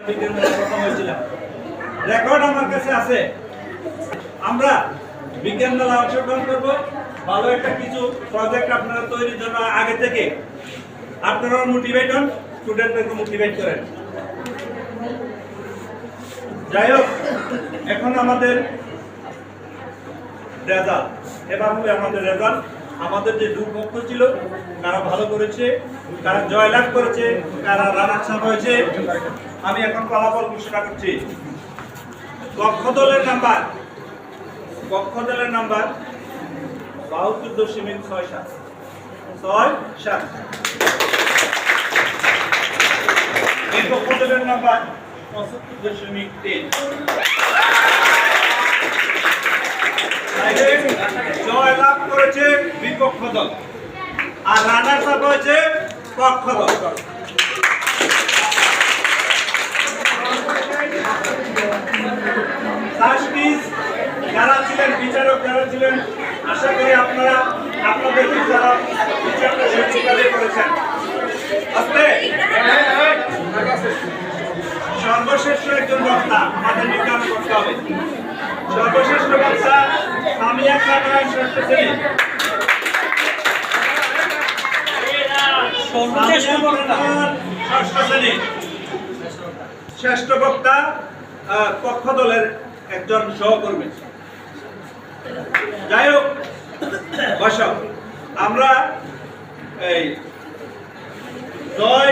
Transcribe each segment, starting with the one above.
বিজ্ঞান মেলায় প্রথম হয়েছিলাম, রেকর্ড আমার কাছে আছে। আমরা বিজ্ঞান মেলা অংশগ্রহণ করব, ভালো একটা কিছু প্রজেক্ট আপনারা তৈরির জন্য আগে থেকে আপনারা মোটিভেট হন, স্টুডেন্টদেরকে মোটিভেট করেন। যাই হোক, এখন আমাদের রেজাল্ট, এবার হবে আমাদের রেজাল্ট। আমাদের যে দুপক্ষ ছিল, কারা ভালো করেছে, কারা জয়লাভ করেছে, কারা রানার্স আপ হয়েছে, আমি এখন ফলাফল ঘোষণা করছি। পক্ষ দলের নাম্বার 72.67 এই পক্ষ দলের নাম্বার 75.10। জয়লাভ করেছে বিপক্ষ দল, আর রানার্স আপ হয়েছে পক্ষ দল। যারা ছিলেন বিচারক, যারা ছিলেন, আশা করি আপনারা আপনাদের বিচারটা সঠিকভাবে করেছেন। সর্বশ্রেষ্ঠ একজন বক্তা আমাদের নির্ধারণ করতে হবে। সর্বশ্রেষ্ঠ বক্তা সামিয়া খান ষষ্ঠ শ্রেণী। শ্রেষ্ঠ বক্তা পক্ষ দলের একজন সহকর্মী। যাই হোক, আমরা এই জয়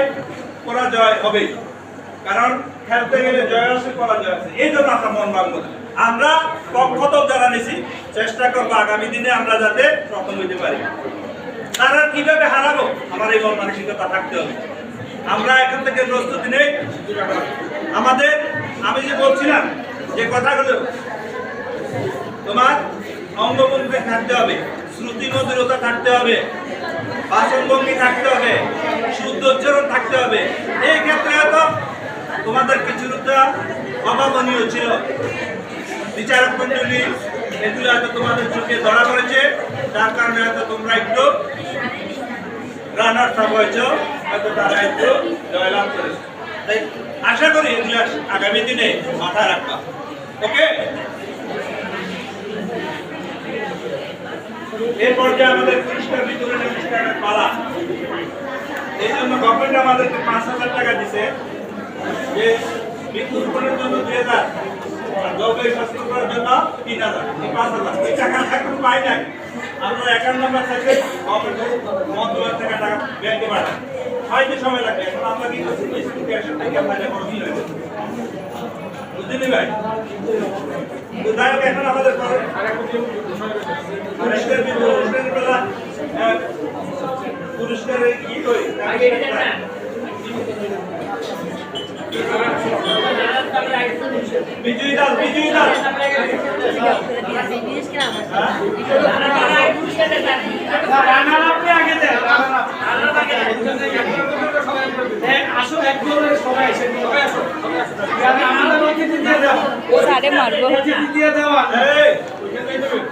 পরাজয় হবে, কারণ খেলতে গেলে জয় আছে পরাজয় আছে, এই জন্য আমরা মন ভাঙবো না। আমরা পক্ষ দল যারা নিছি চেষ্টা করবো আগামী দিনে আমরা যাতে প্রথম হইতে পারি। তারা কিভাবে হারাবো, আমার এই মন মানসিকতা থাকতে হবে। আমরা এখান থেকে প্রস্তুতি নেই। আমাদের, আমি যে বলছিলাম যে কথাগুলো, তোমার অঙ্গভঙ্গি থাকতে হবে, শ্রুতি মধুরতা থাকতে হবে, বাচনভঙ্গি থাকতে হবে, শুদ্ধ উচ্চারণ থাকতে হবে। এই ক্ষেত্রে হয়তো তোমাদের কিছুটা অভাবনীয় ছিল। বিচারক মন্ডলী এগুলো হয়তো তোমাদের চোখে ধরা পড়েছে, যার কারণে হয়তো তোমরা একটু রানার্স আপ হয়েছো, হয়তো তারা একটু জয়লাভ করেছে। তাই আশা করি এগুলো আগামী দিনে মাথায় রাখবা। ওকে, এই পর্যায়ে আমাদের পুরস্কার বিতরণের অনুষ্ঠানের পালা। এই জন্য গভর্নমেন্ট আমাদেরকে 5,000 টাকা দিছে, যে বৃক্ষরোপণের জন্য 2,000, আর জলবায়ু স্বাস্থ্য করার জন্য 3,000। এই 5,000 এই টাকা এখন পাই নাই। আমরা 51 নম্বর থেকে গভর্নমেন্ট থেকে টাকা ব্যাংকে পাঠাই, হয়তো সময় লাগবে। এখন আমরা কি করছি, স্টুডেন্ট থেকে আপনাদের বড় মিল হয়েছে, বুঝলি ভাই? তো যাই হোক, এখন আমাদের পুরস্কারের কি করি, বিজয়ী দল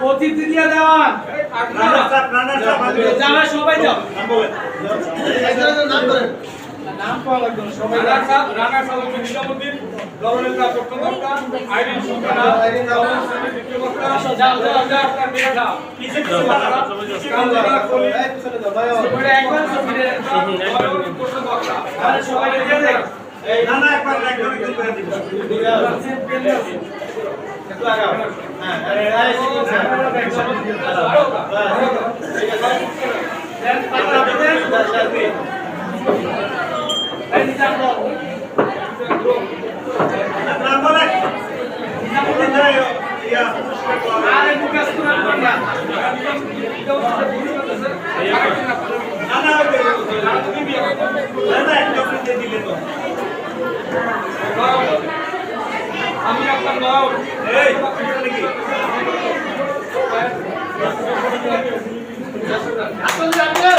অতিথি দিয়ে দেওয়ান, যারা সবাই যাও নাম পাওয়া লাগবে না। সবাই রানা সাহেব নিজামুদ্দিন, দলনেতা প্রথম বক্তা, আইরিন সুলতানা, দলন শ্রেণী দ্বিতীয় বক্তা, যাও আপনার মেয়ে যাও কিসে কালরা কলি ওরে একবার ফিরে প্রথম বক্তা, আরে সবাই দিয়ে দেন। এই নানা একবার একজন করে দিব, একটু লাগাও। হ্যাঁ, আরে শিখুন দেন পাতা দেন 10 এই নিজাম বল নাম বলে নিজাম বলে যায় ইয়া আরে মুকাস করে না না একদম দিলে তো আমি আপনার নাও এই নাকি আসল জানলে